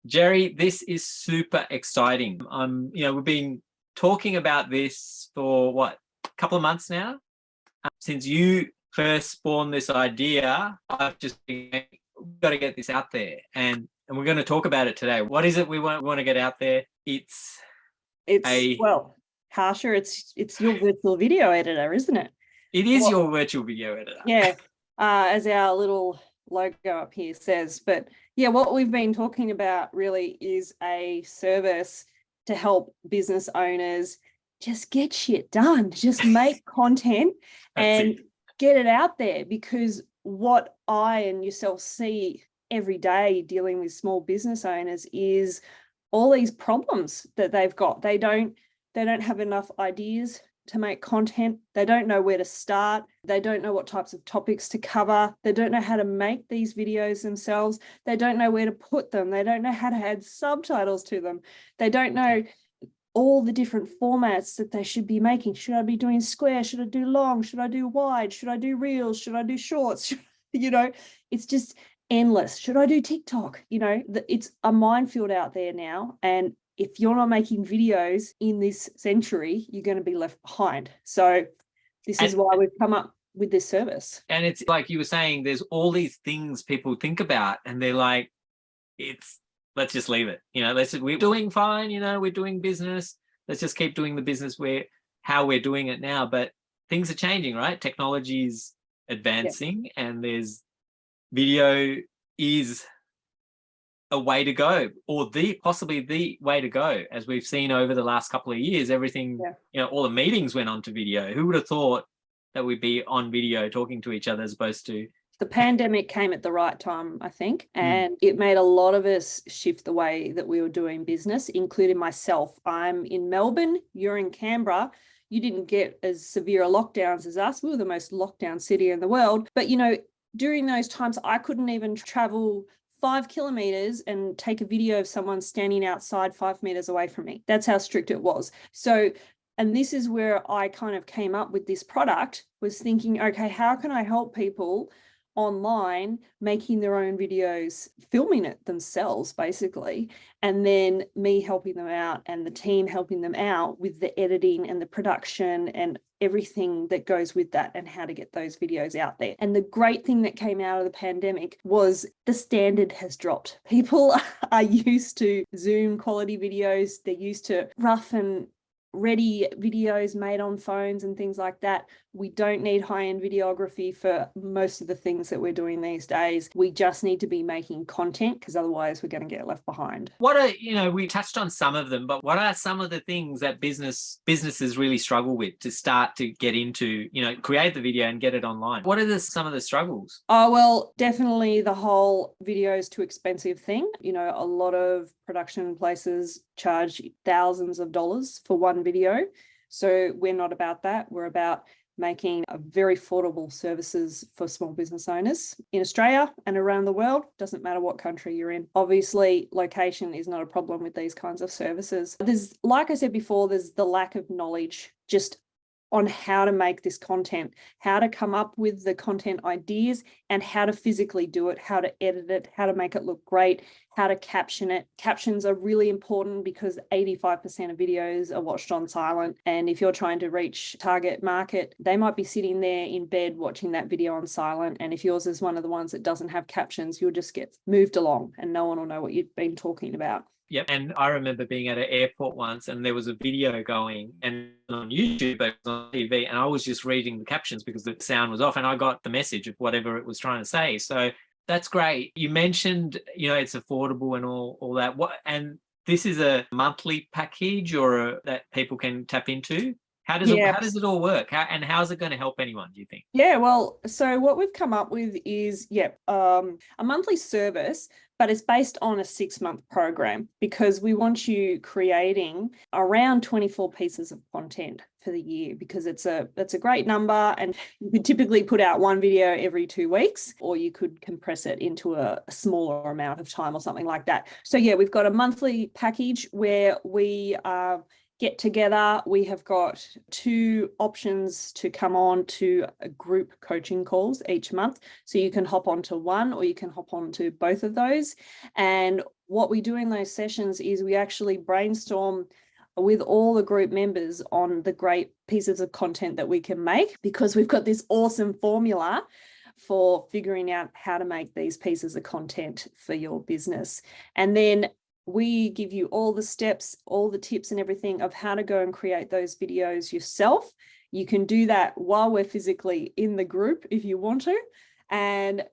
Jerry, this is super exciting. We've been talking about this for what, a couple of months now? Since you first spawned this idea, I've just been, we've got to get this out there. And we're going to talk about it today. What is it we want to get out there? Well, Harsha, it's your virtual video editor, isn't it? It is your virtual video editor. Yeah, as our little logo up here says. But yeah, what we've been talking about really is a service to help business owners just get shit done, just make content and get it out there. Because what I and yourself see every day dealing with small business owners is all these problems that they've got. They don't have enough ideas to make content. They don't know where to start. They don't know what types of topics to cover. They don't know how to make these videos themselves. They don't know where to put them. They don't know how to add subtitles to them. They don't know all the different formats that they should be making. Should I be doing square? Should I do long? Should I do wide? Should I do reels? Should I do shorts? It's just endless. Should I do TikTok? It's a minefield out there now. And if you're not making videos in this century, you're going to be left behind. So this is why we've come up with this service. And it's like you were saying, there's all these things people think about and they're like, let's just leave it. We're doing fine, we're doing business. Let's just keep doing the business how we're doing it now. But things are changing, right? Technology is advancing and there's video is a way to go, or possibly the way to go. As we've seen over the last couple of years, everything, all the meetings went onto video. Who would have thought that we'd be on video talking to each other as opposed to... The pandemic came at the right time, I think, and it made a lot of us shift the way that we were doing business, including myself. I'm in Melbourne, you're in Canberra. You didn't get as severe lockdowns as us. We were the most locked down city in the world. But, during those times, I couldn't even travel 5 kilometers and take a video of someone standing outside 5 meters away from me. That's how strict it was. So, and this is where I kind of came up with this product, was thinking, okay, how can I help people online making their own videos, filming it themselves, basically, and then me helping them out and the team helping them out with the editing and the production and everything that goes with that and how to get those videos out there. And the great thing that came out of the pandemic was the standard has dropped. People are used to Zoom quality videos. They're used to rough and ready videos made on phones and things like that. We don't need high-end videography for most of the things that we're doing these days. We just need to be making content, because otherwise we're going to get left behind. We touched on some of them, but what are some of the things that businesses really struggle with to start to get into, create the video and get it online? What are some of the struggles? Oh, well, definitely the whole video is too expensive thing. A lot of production places charge thousands of dollars for one video. So we're not about that. We're about making a very affordable services for small business owners in Australia and around the world. Doesn't matter what country you're in. Obviously, location is not a problem with these kinds of services. Like I said before, there's the lack of knowledge just on how to make this content, how to come up with the content ideas and how to physically do it, how to edit it, how to make it look great, how to caption it. Captions are really important because 85% of videos are watched on silent. And if you're trying to reach target market, they might be sitting there in bed watching that video on silent. And if yours is one of the ones that doesn't have captions, you'll just get moved along and no one will know what you've been talking about. Yep. And I remember being at an airport once and there was a video going and on YouTube, but it was on TV, and I was just reading the captions because the sound was off and I got the message of whatever it was trying to say. So that's great. You mentioned, it's affordable and all that. And this is a monthly package that people can tap into? How does it all work? How's it going to help anyone, do you think? Yeah, well, so what we've come up with is, a monthly service, but it's based on a 6-month program because we want you creating around 24 pieces of content for the year, because it's a great number, and you could typically put out one video every 2 weeks, or you could compress it into a smaller amount of time or something like that. So we've got a monthly package where we get together. We have got 2 options to come on to a group coaching calls each month. So you can hop onto one or you can hop onto both of those. And what we do in those sessions is we actually brainstorm with all the group members on the great pieces of content that we can make, because we've got this awesome formula for figuring out how to make these pieces of content for your business. And then we give you all the steps, all the tips and everything of how to go and create those videos yourself. You can do that while we're physically in the group if you want to. And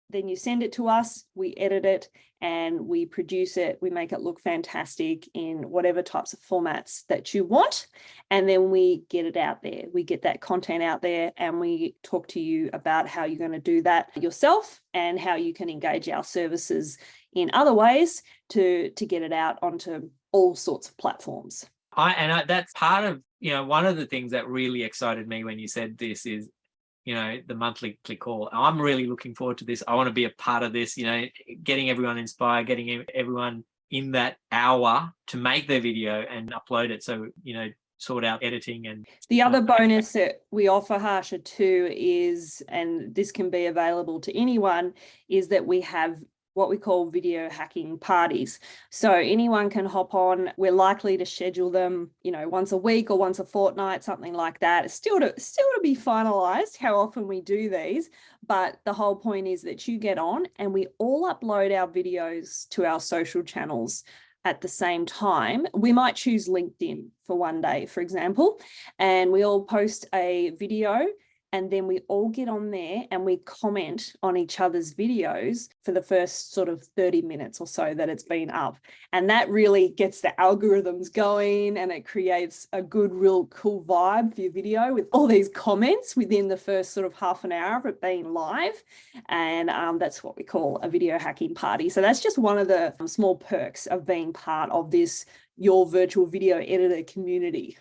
then you send it to us, we edit it and we produce it. We make it look fantastic in whatever types of formats that you want. And then we get it out there. We get that content out there and we talk to you about how you're going to do that yourself and how you can engage our services in other ways to get it out onto all sorts of platforms. That's part of, one of the things that really excited me when you said this is, the monthly call. I'm really looking forward to this. I want to be a part of this, getting everyone inspired, getting everyone in that hour to make their video and upload it. So, sort out editing. And the other bonus that we offer, Harsha, too, is, and this can be available to anyone, is that we have what we call video hacking parties. So anyone can hop on. We're likely to schedule them, once a week or once a fortnight, something like that. It's still to be finalized how often we do these, but the whole point is that you get on and we all upload our videos to our social channels at the same time. We might choose LinkedIn for one day, for example, and we all post a video. And then we all get on there and we comment on each other's videos for the first sort of 30 minutes or so that it's been up. And that really gets the algorithms going and it creates a good, real cool vibe for your video with all these comments within the first sort of half an hour of it being live. And that's what we call a video hacking party. So that's just one of the small perks of being part of this, your virtual video editor community.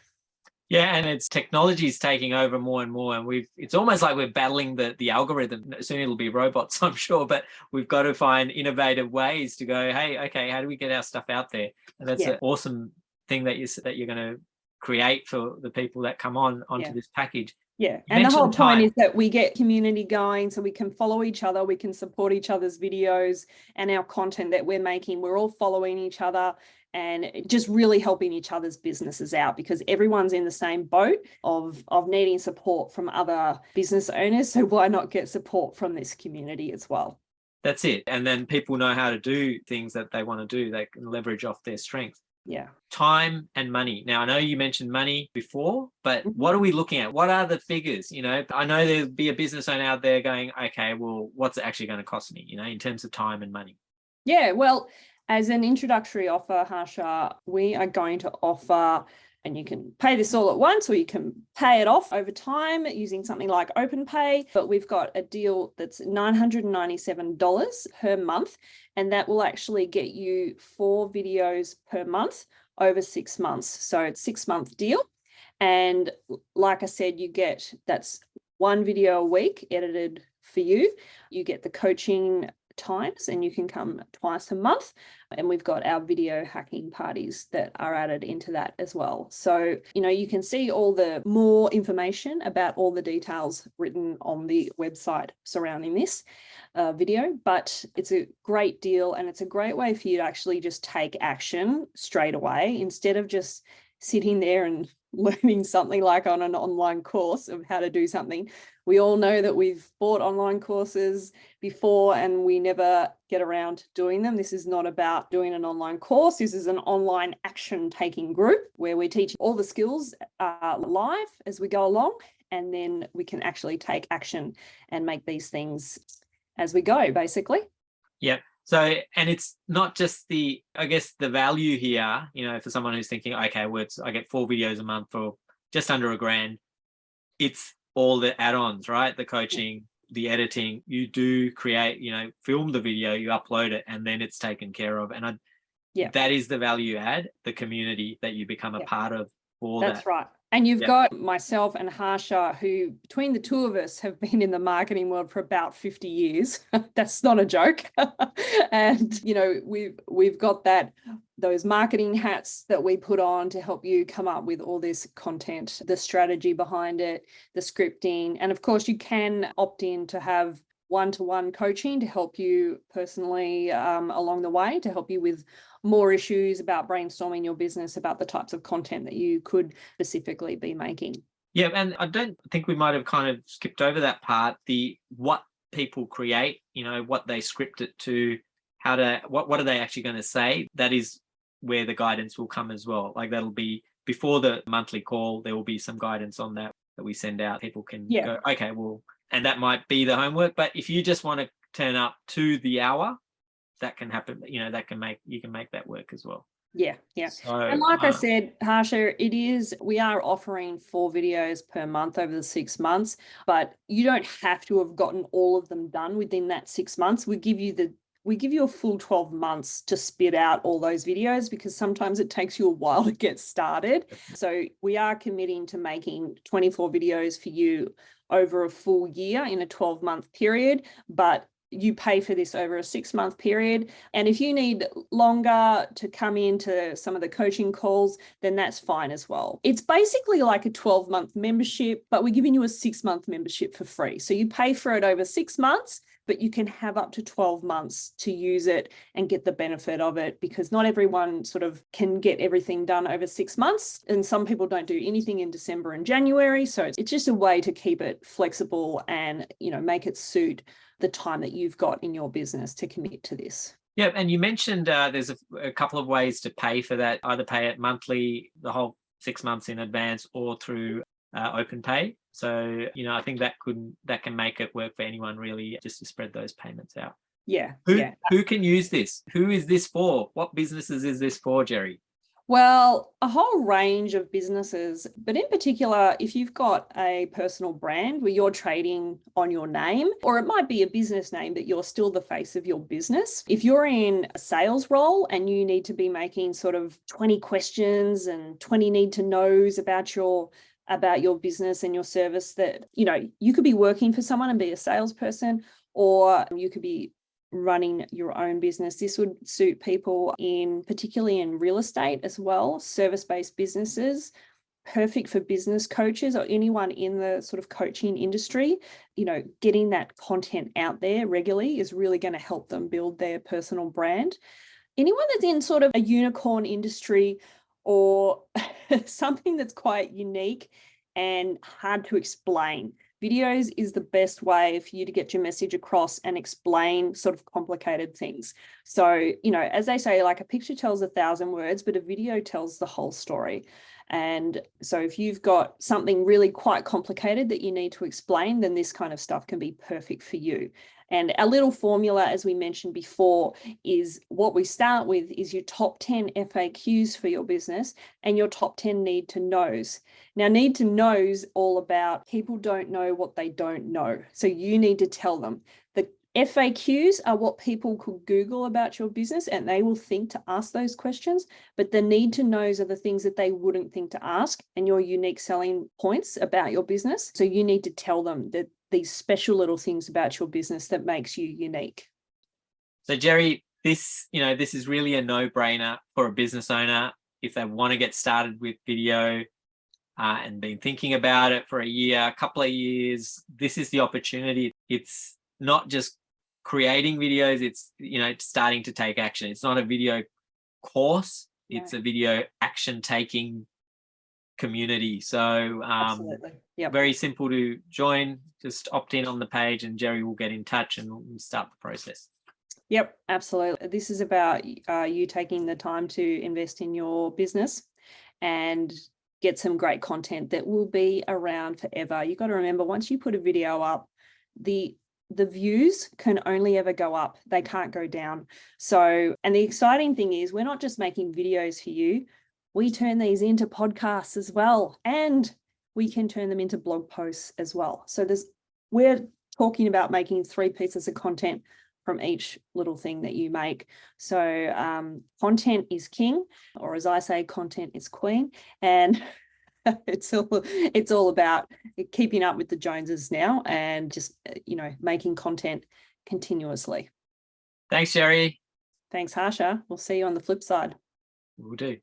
Yeah, and it's technology's taking over more and more, and it's almost like we're battling the algorithm. Soon it'll be robots, I'm sure, but we've got to find innovative ways to go, hey, okay, how do we get our stuff out there? And that's an awesome thing that you're going to create for the people that come onto this package. Yeah, and the whole point is that we get community going so we can follow each other, we can support each other's videos and our content that we're making. We're all following each other and just really helping each other's businesses out, because everyone's in the same boat of needing support from other business owners. So why not get support from this community as well? That's it. And then people know how to do things that they want to do. They can leverage off their strengths. Yeah. Time and money. Now, I know you mentioned money before, but what are we looking at? What are the figures? I know there'll be a business owner out there going, okay, well, what's it actually going to cost me, in terms of time and money? Yeah, well, as an introductory offer, Harsha, we are going to offer, and you can pay this all at once or you can pay it off over time using something like OpenPay, but we've got a deal that's $997 per month, and that will actually get you 4 videos per month over 6 months. So it's a 6-month deal. And like I said, that's 1 video a week edited for you. You get the coaching times and you can come twice a month, and we've got our video hacking parties that are added into that as well. So you can see all the more information about all the details written on the website surrounding this video, but it's a great deal and it's a great way for you to actually just take action straight away instead of just sitting there and learning something like on an online course of how to do something. We all know that we've bought online courses before and we never get around doing them. This is not about doing an online course. This is an online action taking group where we teach all the skills live as we go along, and then we can actually take action and make these things as we go, basically. Yep. So, and it's not just the value here, for someone who's thinking, okay, I get 4 videos a month for just under $1,000. It's all the add-ons, right? The coaching, the editing, you do create, film the video, you upload it, and then it's taken care of. And that is the value add, the community that you become a part of for that. That's right. And you've got myself and Harsha, who between the two of us have been in the marketing world for about 50 years. That's not a joke. And, we've got that those marketing hats that we put on to help you come up with all this content, the strategy behind it, the scripting. And of course, you can opt in to have one-to-one coaching to help you personally along the way, to help you with more issues about brainstorming your business, about the types of content that you could specifically be making. Yeah, and I don't think we might have kind of skipped over that part, what people create, what they script it to, what are they actually going to say? That is where the guidance will come as well. Like that'll be before the monthly call, there will be some guidance on that we send out. People can go, okay, well, and that might be the homework. But if you just want to turn up to the hour, that can happen. You can make that work as well. Yeah. So, and like I said, Harsha, we are offering 4 videos per month over the 6 months, but you don't have to have gotten all of them done within that 6 months. We give you a full 12 months to spit out all those videos, because sometimes it takes you a while to get started. So we are committing to making 24 videos for you over a full year in a 12-month period, but you pay for this over a 6-month period. And if you need longer to come into some of the coaching calls, then that's fine as well. It's basically like a 12-month membership, but we're giving you a 6-month membership for free. So you pay for it over 6 months, but you can have up to 12 months to use it and get the benefit of it, because not everyone sort of can get everything done over 6 months. And some people don't do anything in December and January. So it's just a way to keep it flexible and, make it suit the time that you've got in your business to commit to this. Yeah, and you mentioned there's a couple of ways to pay for that. Either pay it monthly, the whole 6 months in advance, or through open pay. So I think that can make it work for anyone, really, just to spread those payments out. Yeah. Who can use this? Who is this for? What businesses is this for, Jerry? Well, a whole range of businesses, but in particular, if you've got a personal brand where you're trading on your name, or it might be a business name, but you're still the face of your business. If you're in a sales role and you need to be making sort of 20 questions and 20 need to knows about your business and your service, that, you could be working for someone and be a salesperson, or you could be running your own business. This would suit people particularly in real estate as well, service-based businesses, perfect for business coaches or anyone in the sort of coaching industry. Getting that content out there regularly is really going to help them build their personal brand. Anyone that's in sort of a unicorn industry or something that's quite unique and hard to explain, videos is the best way for you to get your message across and explain sort of complicated things. So, as they say, like a picture tells 1,000 words, but a video tells the whole story. And so if you've got something really quite complicated that you need to explain, then this kind of stuff can be perfect for you. And our little formula, as we mentioned before, is what we start with is your top 10 FAQs for your business and your top 10 need to knows. Now, need to knows all about people don't know what they don't know. So you need to tell them. The FAQs are what people could Google about your business and they will think to ask those questions, but the need to knows are the things that they wouldn't think to ask and your unique selling points about your business. So you need to tell them that these special little things about your business that makes you unique. So Jerry, this is really a no-brainer for a business owner if they want to get started with video and been thinking about it for a couple of years. This is the opportunity. It's not just creating videos, it's starting to take action. It's not a video course, it's a video action taking community. So very simple to join. Just opt in on the page and Jerry will get in touch and we'll start the process. Yep, absolutely. This is about you taking the time to invest in your business and get some great content that will be around forever. You've got to remember, once you put a video up, the views can only ever go up. They can't go down. So, and the exciting thing is we're not just making videos for you. We turn these into podcasts as well, and we can turn them into blog posts as well. So we're talking about making 3 pieces of content from each little thing that you make. So content is king, or as I say, content is queen. And it's all about keeping up with the Joneses now and just, making content continuously. Thanks, Jerry. Thanks, Harsha. We'll see you on the flip side. We'll do.